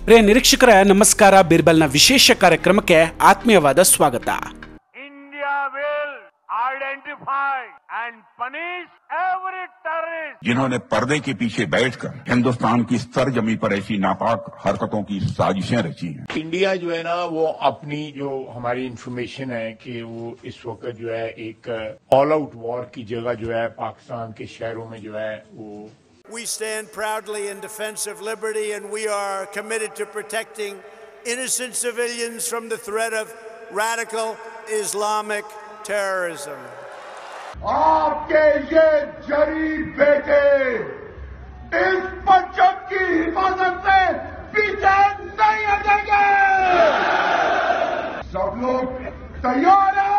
ಪ್ರಿಯ ನಿರೀಕ್ಷಕರೇ ನಮಸ್ಕಾರ. ಬೀರ್ಬಲ್ನ ವಿಶೇಷ ಕಾರ್ಯಕ್ರಮಕ್ಕೆ ಆತ್ಮೀಯವಾದ ಸ್ವಾಗತ. India will identify and punish every terrorist जिन्होंने पर्दे के पीछे बैठकर हिंदुस्तान की सरजमी पर ऐसी नापाक हरकतों की साजिशें रची हैं। इंडिया जो है ना वो अपनी जो हमारी इंफॉर्मेशन है कि वो इस वक्त जो है एक ऑल आउट वॉर की जगह जो है पाकिस्तान के शहरों में जो है वो We stand proudly in defense of liberty, and we are committed to protecting innocent civilians from the threat of radical Islamic terrorism. आपके ये जरी बेटे इस पंचम की हिफाजत से पीछे नहीं हटेंगे। सब लोग तैयार हैं?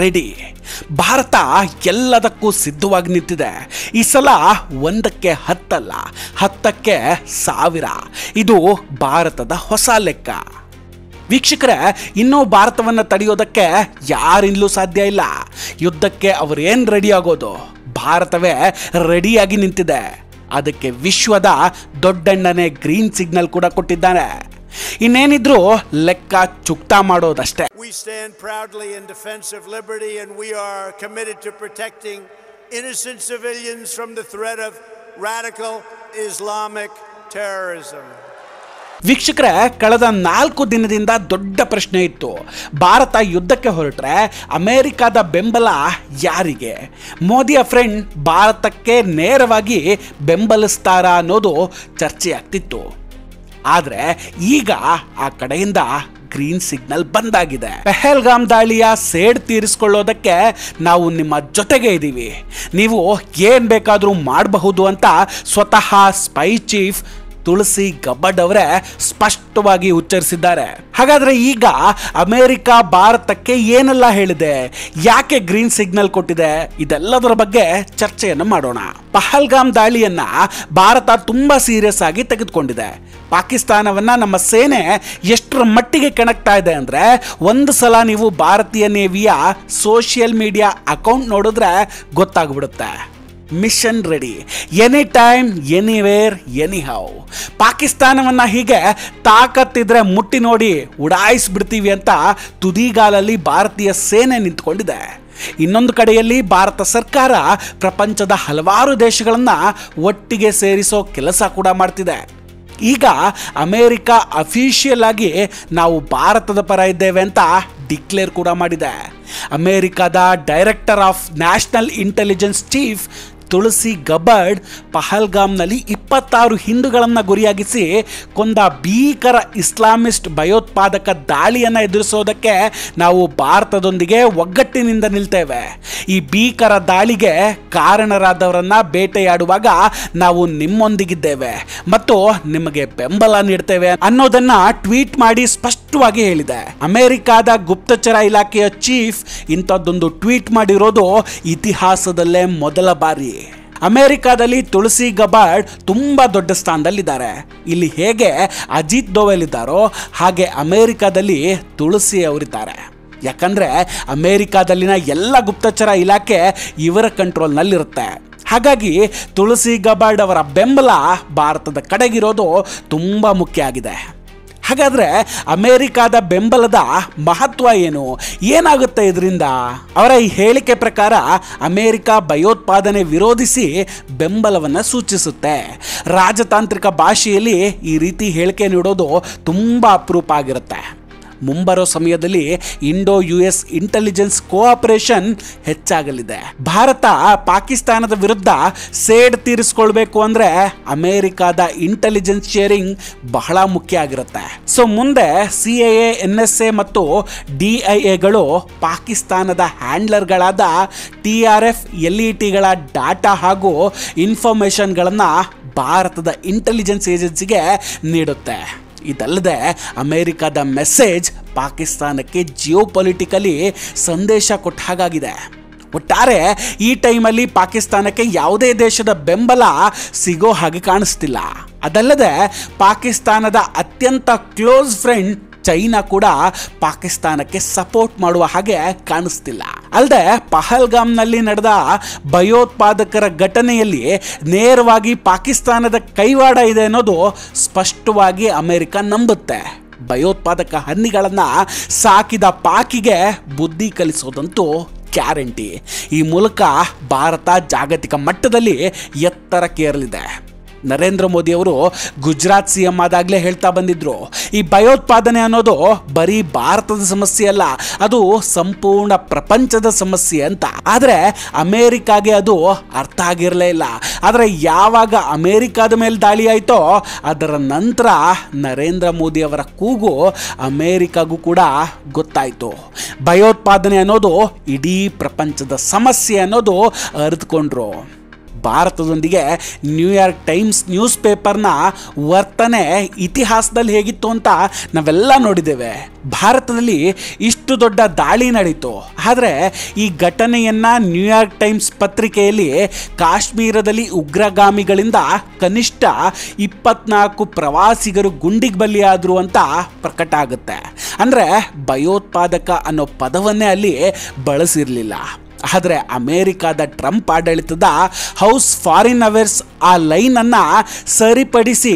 ರೆಡಿ. ಭಾರತ ಎಲ್ಲದಕ್ಕೂ ಸಿದ್ಧವಾಗಿ ನಿಂತಿದೆ. ಈ ಸಲ 1ಕ್ಕೆ 10 ಅಲ್ಲ, 10ಕ್ಕೆ 1000. ಇದು ಭಾರತದ ಹೊಸ ಲೆಕ್ಕ. ವೀಕ್ಷಕರೇ, ಇನ್ನೂ ಭಾರತವನ್ನು ತಡೆಯೋದಕ್ಕೆ ಯಾರಿಂದಲೂ ಸಾಧ್ಯ ಇಲ್ಲ. ಯುದ್ಧಕ್ಕೆ ಅವರೇನು ರೆಡಿ ಆಗೋದು, ಭಾರತವೇ ರೆಡಿಯಾಗಿ ನಿಂತಿದೆ. ಅದಕ್ಕೆ ವಿಶ್ವದ ದೊಡ್ಡಣ್ಣನೇ ಗ್ರೀನ್ ಸಿಗ್ನಲ್ ಕೂಡ ಕೊಟ್ಟಿದ್ದಾನೆ. ಇನ್ನೇನಿದ್ರು ಲೆಕ್ಕ ಚುಕ್ತಾ ಮಾಡೋದಷ್ಟೇ. We stand proudly in defense of liberty, and we are committed to protecting innocent civilians from the threat of radical Islamic terrorism. ವೀಕ್ಷಕರೇ, ಕಳೆದ 4 ದಿನದಿಂದ ದೊಡ್ಡ ಪ್ರಶ್ನೆ ಇತ್ತು. ಭಾರತ ಯುದ್ಧಕ್ಕೆ ಹೊರಟ್ರೆ ಅಮೆರಿಕದ ಬೆಂಬಲ ಯಾರಿಗೆ? ಮೋದಿಯ ಫ್ರೆಂಡ್ ಭಾರತಕ್ಕೆ ನೇರವಾಗಿ ಬೆಂಬಲಿಸ್ತಾರಾ ಅನ್ನೋದು ಚರ್ಚೆಯಾಗ್ತಿತ್ತು. ಆದರೆ ಈಗ ಆ ಕಡೆಯಿಂದ ಗ್ರೀನ್ ಸಿಗ್ನಲ್ ಬಂದಾಗಿದೆ. ಪಹಲ್ಗಾಮ್ ದಾಳಿಯ ಸೇಡ್ ತೀರಿಸಿಕೊಳ್ಳೋದಕ್ಕೆ ನಾವು ನಿಮ್ಮ ಜೊತೆಗೆ ಇದ್ದೀವಿ, ನೀವು ಏನ್ ಬೇಕಾದರೂ ಮಾಡಬಹುದು ಅಂತ ಸ್ವತಃ ಸ್ಪೈ ಚೀಫ್ ತುಳಸಿ ಗಬ್ಬರ್ಡ್ ಅವರೇ ಸ್ಪಷ್ಟವಾಗಿ ಉಚ್ಚರಿಸಿದ್ದಾರೆ. ಹಾಗಾದ್ರೆ ಈಗ ಅಮೆರಿಕ ಭಾರತಕ್ಕೆ ಏನೆಲ್ಲ ಹೇಳಿದೆ, ಯಾಕೆ ಗ್ರೀನ್ ಸಿಗ್ನಲ್ ಕೊಟ್ಟಿದೆ, ಇದೆಲ್ಲದರ ಬಗ್ಗೆ ಚರ್ಚೆಯನ್ನು ಮಾಡೋಣ. ಪಹಲ್ಗಾಮ್ ದಾಳಿಯನ್ನ ಭಾರತ ತುಂಬಾ ಸೀರಿಯಸ್ ಆಗಿ ತೆಗೆದುಕೊಂಡಿದೆ. ಪಾಕಿಸ್ತಾನವನ್ನ ನಮ್ಮ ಸೇನೆ ಎಷ್ಟರ ಮಟ್ಟಿಗೆ ಕೆಣಕ್ತಾ ಇದೆ ಅಂದ್ರೆ, ಒಂದು ಸಲ ನೀವು ಭಾರತೀಯ ನೇವಿಯ ಸೋಷಿಯಲ್ ಮೀಡಿಯಾ ಅಕೌಂಟ್ ನೋಡಿದ್ರೆ ಗೊತ್ತಾಗ್ಬಿಡುತ್ತೆ. Mission ready, any time anywhere anyhow. ಪಾಕಿಸ್ತಾನವನ್ನ ಹೀಗೆ ತಾಕತ್ತಿದ್ರೆ ಮುಟ್ಟಿ ನೋಡಿ ಉಡಾಯಿಸ್ಬಿಡ್ತೀವಿ ಅಂತ ತುದಿಗಾಲಲ್ಲಿ ಭಾರತೀಯ ಸೇನೆ ನಿಂತ್ಕೊಂಡಿದೆ. ಇನ್ನೊಂದು ಕಡೆಯಲ್ಲಿ ಭಾರತ ಸರ್ಕಾರ ಪ್ರಪಂಚದ ಹಲವಾರು ದೇಶಗಳನ್ನ ಒಟ್ಟಿಗೆ ಸೇರಿಸೋ ಕೆಲಸ ಕೂಡ ಮಾಡ್ತಿದೆ. ಈಗ ಅಮೆರಿಕ ಅಫಿಷಿಯಲ್ ಆಗಿ ನಾವು ಭಾರತದ ಪರ ಇದ್ದೇವೆ ಅಂತ ಡಿಕ್ಲೇರ್ ಕೂಡ ಮಾಡಿದೆ. ಅಮೆರಿಕದ director of national intelligence chief Tulsi Gabbard ಪಹಲ್ಗಾಮ್ನಲ್ಲಿ 26 ಹಿಂದೂಗಳನ್ನು ಗುರಿಯಾಗಿಸಿ ಕೊಂದ ಭೀಕರ ಇಸ್ಲಾಮಿಸ್ಟ್ ಭಯೋತ್ಪಾದಕ ದಾಳಿಯನ್ನು ಎದುರಿಸೋದಕ್ಕೆ ನಾವು ಭಾರತದೊಂದಿಗೆ ಒಗ್ಗಟ್ಟಿನಿಂದ ನಿಲ್ತೇವೆ. ಈ ಭೀಕರ ದಾಳಿಗೆ ಕಾರಣರಾದವರನ್ನ ಬೇಟೆಯಾಡುವಾಗ ನಾವು ನಿಮ್ಮೊಂದಿಗಿದ್ದೇವೆ ಮತ್ತು ನಿಮಗೆ ಬೆಂಬಲ ನೀಡ್ತೇವೆ ಅನ್ನೋದನ್ನ ಟ್ವೀಟ್ ಮಾಡಿ ಸ್ಪಷ್ಟವಾಗಿ ಹೇಳಿದೆ. ಅಮೆರಿಕದ ಗುಪ್ತಚರ ಇಲಾಖೆಯ ಚೀಫ್ ಇಂಥದ್ದೊಂದು ಟ್ವೀಟ್ ಮಾಡಿರೋದು ಇತಿಹಾಸದಲ್ಲೇ ಮೊದಲ ಬಾರಿ. ಅಮೆರಿಕದಲ್ಲಿ ತುಳಸಿ ಗಬ್ಬರ್ಡ್ ತುಂಬಾ ದೊಡ್ಡ ಸ್ಥಾನದಲ್ಲಿದ್ದಾರೆ. ಇಲ್ಲಿ ಹೇಗೆ ಅಜಿತ್ ದೋವಲ್ ಇದ್ದಾರೋ ಹಾಗೆ ಅಮೆರಿಕದಲ್ಲಿ ತುಳಸಿ ಅವರಿದ್ದಾರೆ. ಯಾಕಂದ್ರೆ ಅಮೆರಿಕದಲ್ಲಿನ ಎಲ್ಲ ಗುಪ್ತಚರ ಇಲಾಖೆ ಇವರ ಕಂಟ್ರೋಲ್ನಲ್ಲಿರುತ್ತೆ. ಹಾಗಾಗಿ ತುಳಸಿ ಗಬ್ಬರ್ಡ್ ಅವರ ಬೆಂಬಲ ಭಾರತದ ಕಡೆಗಿರೋದು ತುಂಬಾ ಮುಖ್ಯ ಆಗಿದೆ. ಹಾಗಾದ್ರೆ ಅಮೆರಿಕದ ಬೆಂಬಲದ ಮಹತ್ವ ಏನು, ಏನಾಗುತ್ತೆ ಇದರಿಂದ? ಅವರ ಈ ಹೇಳಿಕೆ ಪ್ರಕಾರ ಅಮೆರಿಕ ಭಯೋತ್ಪಾದನೆ ವಿರೋಧಿಸಿ ಬೆಂಬಲವನ್ನು ಸೂಚಿಸುತ್ತೆ. ರಾಜತಾಂತ್ರಿಕ ಭಾಷೆಯಲ್ಲಿ ಈ ರೀತಿ ಹೇಳಿಕೆ ನೀಡೋದು ತುಂಬಾ ಅಪರೂಪ ಆಗಿರುತ್ತೆ. ಮುಂಬರೋ ಸಮಯದಲ್ಲಿ ಇಂಡೋ US ಇಂಟೆಲಿಜೆನ್ಸ್ ಕೋಆಪರೇಷನ್ ಹೆಚ್ಚಾಗಲಿದೆ. ಭಾರತ ಪಾಕಿಸ್ತಾನದ ವಿರುದ್ಧ ಸೇಡ್ ತೀರಿಸಿಕೊಳ್ಬೇಕು ಅಂದ್ರೆ ಅಮೆರಿಕದ ಇಂಟೆಲಿಜೆನ್ಸ್ ಶೇರಿಂಗ್ ಬಹಳ ಮುಖ್ಯ ಆಗಿರುತ್ತೆ. ಸೊ ಮುಂದೆ CIA, NSA ಮತ್ತು DIAಗಳು ಪಾಕಿಸ್ತಾನದ ಹ್ಯಾಂಡ್ಲರ್ಗಳಾದ TRF, LETಗಳ ಡಾಟಾ ಹಾಗೂ ಇನ್ಫಾರ್ಮೇಶನ್ಗಳನ್ನು ಭಾರತದ ಇಂಟೆಲಿಜೆನ್ಸ್ ಏಜೆನ್ಸಿಗೆ ನೀಡುತ್ತೆ. ಇದಲ್ಲದೆ ಅಮೆರಿಕದ ಮೆಸೇಜ್ ಪಾಕಿಸ್ತಾನಕ್ಕೆ ಜಿಯೋಪೊಲಿಟಿಕಲಿ ಸಂದೇಶ ಕೊಟ್ಟ ಹಾಗಾಗಿದೆ. ಒಟ್ಟಾರೆ ಈ ಟೈಮಲ್ಲಿ ಪಾಕಿಸ್ತಾನಕ್ಕೆ ಯಾವುದೇ ದೇಶದ ಬೆಂಬಲ ಸಿಗೋ ಹಾಗೆ ಕಾಣಿಸ್ತಿಲ್ಲ. ಅದಲ್ಲದೆ ಪಾಕಿಸ್ತಾನದ ಅತ್ಯಂತ ಕ್ಲೋಸ್ ಫ್ರೆಂಡ್ ಚೈನಾ ಕೂಡ ಪಾಕಿಸ್ತಾನಕ್ಕೆ ಸಪೋರ್ಟ್ ಮಾಡುವ ಹಾಗೆ ಕಾಣಿಸ್ತಿಲ್ಲ. ಅಲ್ಲದೆ ಪಹಲ್ಗಾಮ್ನಲ್ಲಿ ನಡೆದ ಭಯೋತ್ಪಾದಕರ ಘಟನೆಯಲ್ಲಿ ನೇರವಾಗಿ ಪಾಕಿಸ್ತಾನದ ಕೈವಾಡ ಇದೆ ಅನ್ನೋದು ಸ್ಪಷ್ಟವಾಗಿ ಅಮೆರಿಕ ನಂಬುತ್ತೆ. ಭಯೋತ್ಪಾದಕ ಹನ್ನಿಗಳನ್ನ ಸಾಕಿದ ಪಾಕಿಗೆ ಬುದ್ಧಿ ಕಲಿಸೋದಂತೂ ಗ್ಯಾರಂಟಿ. ಈ ಮೂಲಕ ಭಾರತ ಜಾಗತಿಕ ಮಟ್ಟದಲ್ಲಿ ಎತ್ತರಕ್ಕೇರಲಿದೆ. ನರೇಂದ್ರ ಮೋದಿ ಅವರು ಗುಜರಾತ್ CM ಆದಾಗಲೇ ಹೇಳ್ತಾ ಬಂದಿದ್ರು, ಈ ಭಯೋತ್ಪಾದನೆ ಅನ್ನೋದು ಬರೀ ಭಾರತದ ಸಮಸ್ಯೆ ಅಲ್ಲ, ಅದು ಸಂಪೂರ್ಣ ಪ್ರಪಂಚದ ಸಮಸ್ಯೆ ಅಂತ. ಆದರೆ ಅಮೇರಿಕಾಗೆ ಅದು ಅರ್ಥ ಆಗಿರಲೇ ಇಲ್ಲ. ಆದರೆ ಯಾವಾಗ ಅಮೇರಿಕಾದ ಮೇಲೆ ದಾಳಿ ಆಯಿತೋ ಅದರ ನಂತರ ನರೇಂದ್ರ ಮೋದಿ ಅವರ ಕೂಗು ಅಮೇರಿಕಾಗೂ ಕೂಡ ಗೊತ್ತಾಯಿತು. ಭಯೋತ್ಪಾದನೆ ಅನ್ನೋದು ಇಡೀ ಪ್ರಪಂಚದ ಸಮಸ್ಯೆ ಅನ್ನೋದು ಅರಿತುಕೊಂಡ್ರು. ಭಾರತದೊಂದಿಗೆ ನ್ಯೂಯಾರ್ಕ್ ಟೈಮ್ಸ್ ನ್ಯೂಸ್ ಪೇಪರ್ನ ವರ್ತನೆ ಇತಿಹಾಸದಲ್ಲಿ ಹೇಗಿತ್ತು ಅಂತ ನಾವೆಲ್ಲ ನೋಡಿದ್ದೇವೆ. ಭಾರತದಲ್ಲಿ ಇಷ್ಟು ದೊಡ್ಡ ದಾಳಿ ನಡೀತು. ಆದರೆ ಈ ಘಟನೆಯನ್ನು ನ್ಯೂಯಾರ್ಕ್ ಟೈಮ್ಸ್ ಪತ್ರಿಕೆಯಲ್ಲಿ ಕಾಶ್ಮೀರದಲ್ಲಿ ಉಗ್ರಗಾಮಿಗಳಿಂದ ಕನಿಷ್ಠ 24 ಪ್ರವಾಸಿಗರು ಗುಂಡಿಗೆ ಬಲಿಯಾದರು ಅಂತ ಪ್ರಕಟ ಆಗುತ್ತೆ. ಅಂದರೆ ಭಯೋತ್ಪಾದಕ ಅನ್ನೋ ಪದವನ್ನೇ ಅಲ್ಲಿ ಬಳಸಿರಲಿಲ್ಲ. ಆದರೆ ಅಮೇರಿಕಾದ ಟ್ರಂಪ್ ಆಡಳಿತದ ಹೌಸ್ ಫಾರಿನ್ ಅಫೇರ್ಸ್ ಆ ಲೈನನ್ನು ಸರಿಪಡಿಸಿ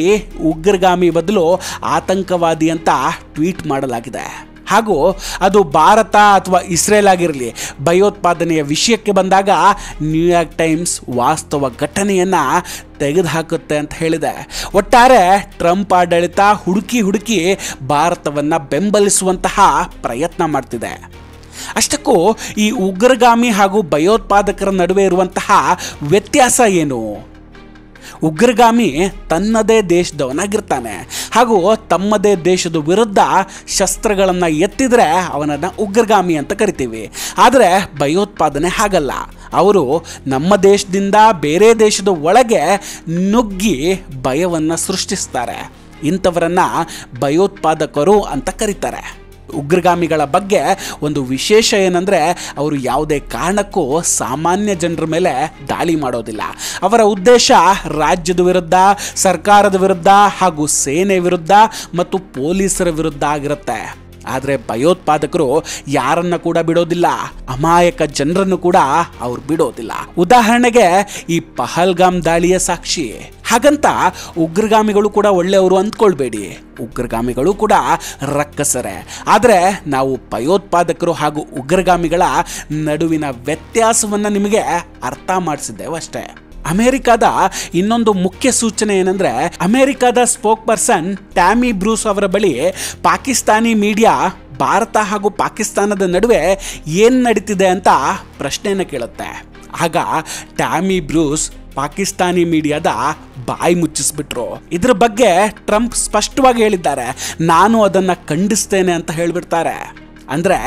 ಉಗ್ರಗಾಮಿ ಬದಲು ಆತಂಕವಾದಿ ಅಂತ ಟ್ವೀಟ್ ಮಾಡಲಾಗಿದೆ. ಹಾಗೂ ಅದು ಭಾರತ ಅಥವಾ ಇಸ್ರೇಲ್ ಆಗಿರಲಿ, ಭಯೋತ್ಪಾದನೆಯ ವಿಷಯಕ್ಕೆ ಬಂದಾಗ ನ್ಯೂಯಾರ್ಕ್ ಟೈಮ್ಸ್ ವಾಸ್ತವ ಘಟನೆಯನ್ನು ತೆಗೆದುಹಾಕುತ್ತೆ ಅಂತ ಹೇಳಿದೆ. ಒಟ್ಟಾರೆ ಟ್ರಂಪ್ ಆಡಳಿತ ಹುಡುಕಿ ಭಾರತವನ್ನು ಬೆಂಬಲಿಸುವಂತಹ ಪ್ರಯತ್ನ ಮಾಡ್ತಿದೆ. ಅಷ್ಟಕ್ಕೂ ಈ ಉಗ್ರಗಾಮಿ ಹಾಗೂ ಭಯೋತ್ಪಾದಕರ ನಡುವೆ ಇರುವಂತಹ ವ್ಯತ್ಯಾಸ ಏನು? ಉಗ್ರಗಾಮಿ ತನ್ನದೇ ದೇಶದವನಾಗಿರ್ತಾನೆ ಹಾಗೂ ತಮ್ಮದೇ ದೇಶದ ವಿರುದ್ಧ ಶಸ್ತ್ರಗಳನ್ನು ಎತ್ತಿದರೆ ಅವನನ್ನು ಉಗ್ರಗಾಮಿ ಅಂತ ಕರಿತೀವಿ. ಆದರೆ ಭಯೋತ್ಪಾದನೆ ಹಾಗಲ್ಲ. ಅವರು ನಮ್ಮ ದೇಶದಿಂದ ಬೇರೆ ದೇಶದ ಒಳಗೆ ನುಗ್ಗಿ ಭಯವನ್ನು ಸೃಷ್ಟಿಸ್ತಾರೆ. ಇಂಥವರನ್ನು ಭಯೋತ್ಪಾದಕರು ಅಂತ ಕರೀತಾರೆ. ಉಗ್ರಗಾಮಿಗಳ ಬಗ್ಗೆ ಒಂದು ವಿಶೇಷ ಏನಂದರೆ, ಅವರು ಯಾವುದೇ ಕಾರಣಕ್ಕೂ ಸಾಮಾನ್ಯ ಜನರ ಮೇಲೆ ದಾಳಿ ಮಾಡೋದಿಲ್ಲ. ಅವರ ಉದ್ದೇಶ ರಾಜ್ಯದ ವಿರುದ್ಧ, ಸರ್ಕಾರದ ವಿರುದ್ಧ ಹಾಗೂ ಸೇನೆ ವಿರುದ್ಧ ಮತ್ತು ಪೊಲೀಸರ ವಿರುದ್ಧ ಆಗಿರುತ್ತೆ. ಆದರೆ ಭಯೋತ್ಪಾದಕರು ಯಾರನ್ನ ಕೂಡ ಬಿಡೋದಿಲ್ಲ, ಅಮಾಯಕ ಜನರನ್ನು ಕೂಡ ಅವ್ರು ಬಿಡೋದಿಲ್ಲ. ಉದಾಹರಣೆಗೆ ಈ ಪಹಲ್ಗಾಮ್ ದಾಳಿಯ ಸಾಕ್ಷಿ. ಹಾಗಂತ ಉಗ್ರಗಾಮಿಗಳು ಕೂಡ ಒಳ್ಳೆಯವರು ಅಂದ್ಕೊಳ್ಬೇಡಿ, ಉಗ್ರಗಾಮಿಗಳು ಕೂಡ ರಕ್ಕಸರೇ. ಆದರೆ ನಾವು ಭಯೋತ್ಪಾದಕರು ಹಾಗೂ ಉಗ್ರಗಾಮಿಗಳ ನಡುವಿನ ವ್ಯತ್ಯಾಸವನ್ನು ನಿಮಗೆ ಅರ್ಥ ಮಾಡಿಸಿದ್ದೇವೆ ಅಷ್ಟೇ. ಅಮೆರಿಕದ ಇನ್ನೊಂದು ಮುಖ್ಯ ಸೂಚನೆ ಏನಂದ್ರೆ, ಅಮೆರಿಕದ ಸ್ಪೋಕ್ ಪರ್ಸನ್ ಟ್ಯಾಮಿ ಬ್ರೂಸ್ ಅವರ ಬಳಿ ಪಾಕಿಸ್ತಾನಿ ಮೀಡಿಯಾ ಭಾರತ ಹಾಗೂ ಪಾಕಿಸ್ತಾನದ ನಡುವೆ ಏನು ನಡೀತಿದೆ ಅಂತ ಪ್ರಶ್ನೆಯನ್ನು ಕೇಳುತ್ತೆ. ಆಗ ಟ್ಯಾಮಿ ಬ್ರೂಸ್ ಪಾಕಿಸ್ತಾನಿ ಮೀಡಿಯಾದ ಬಾಯಿ ಮುಚ್ಚಿಸ್ಬಿಟ್ರು. ಇದ್ರ ಬಗ್ಗೆ ಟ್ರಂಪ್ ಸ್ಪಷ್ಟವಾಗಿ ಹೇಳಿದ್ದಾರೆ, ನಾನು ಅದನ್ನು ಖಂಡಿಸ್ತೇನೆ ಅಂತ ಹೇಳಿಬಿಡ್ತಾರೆ. ಅಂದರೆ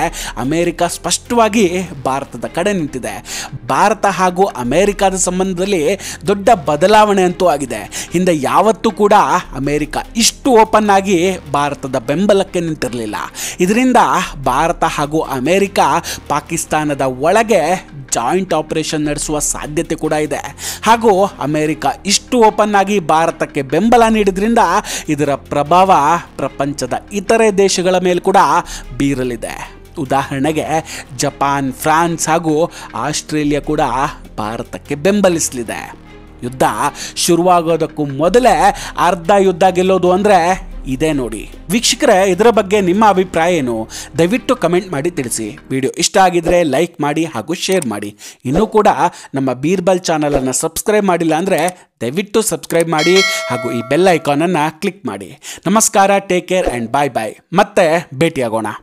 ಅಮೇರಿಕ ಸ್ಪಷ್ಟವಾಗಿ ಭಾರತದ ಕಡೆ ನಿಂತಿದೆ. ಭಾರತ ಹಾಗೂ ಅಮೇರಿಕಾದ ಸಂಬಂಧದಲ್ಲಿ ದೊಡ್ಡ ಬದಲಾವಣೆ ಅಂತೂ ಆಗಿದೆ. ಹಿಂದೆ ಯಾವತ್ತೂ ಕೂಡ ಅಮೇರಿಕ ಇಷ್ಟು ಓಪನ್ ಆಗಿ ಭಾರತದ ಬೆಂಬಲಕ್ಕೆ ನಿಂತಿರಲಿಲ್ಲ. ಇದರಿಂದ ಭಾರತ ಹಾಗೂ ಅಮೇರಿಕ ಪಾಕಿಸ್ತಾನದ ಒಳಗೆ ಜಾಯಿಂಟ್ ಆಪರೇಷನ್ ನಡೆಸುವ ಸಾಧ್ಯತೆ ಕೂಡ ಇದೆ. ಹಾಗೂ ಅಮೇರಿಕ ಇಷ್ಟು ಓಪನ್ ಆಗಿ ಭಾರತಕ್ಕೆ ಬೆಂಬಲ ನೀಡಿದ್ರಿಂದ ಇದರ ಪ್ರಭಾವ ಪ್ರಪಂಚದ ಇತರೆ ದೇಶಗಳ ಮೇಲೆ ಕೂಡ ಬೀರಲಿದೆ. ಉದಾಹರಣೆಗೆ ಜಪಾನ್, ಫ್ರಾನ್ಸ್ ಹಾಗೂ ಆಸ್ಟ್ರೇಲಿಯಾ ಕೂಡ ಭಾರತಕ್ಕೆ ಬೆಂಬಲಿಸಲಿದೆ. ಯುದ್ಧ ಶುರುವಾಗೋದಕ್ಕೂ ಮೊದಲೇ ಅರ್ಧ ಯುದ್ಧ ಗೆಲ್ಲೋದು ಅಂದರೆ ಇದೇ ನೋಡಿ. ವೀಕ್ಷಕರೇ, ಇದರ ಬಗ್ಗೆ ನಿಮ್ಮ ಅಭಿಪ್ರಾಯ ಏನು? ದಯವಿಟ್ಟು ಕಮೆಂಟ್ ಮಾಡಿ ತಿಳಿಸಿ. ವಿಡಿಯೋ ಇಷ್ಟ ಆಗಿದ್ರೆ ಲೈಕ್ ಮಾಡಿ ಹಾಗೂ ಶೇರ್ ಮಾಡಿ. ಇನ್ನೂ ಕೂಡ ನಮ್ಮ ಬೀರ್ಬಲ್ ಚಾನಲನ್ನು ಸಬ್ಸ್ಕ್ರೈಬ್ ಮಾಡಿಲ್ಲ ಅಂದರೆ ದಯವಿಟ್ಟು ಸಬ್ಸ್ಕ್ರೈಬ್ ಮಾಡಿ ಹಾಗೂ ಈ ಬೆಲ್ ಐಕಾನನ್ನು ಕ್ಲಿಕ್ ಮಾಡಿ. ನಮಸ್ಕಾರ, ಟೇಕ್ ಕೇರ್ ಆ್ಯಂಡ್ ಬಾಯ್ ಬಾಯ್. ಮತ್ತೆ ಭೇಟಿಯಾಗೋಣ.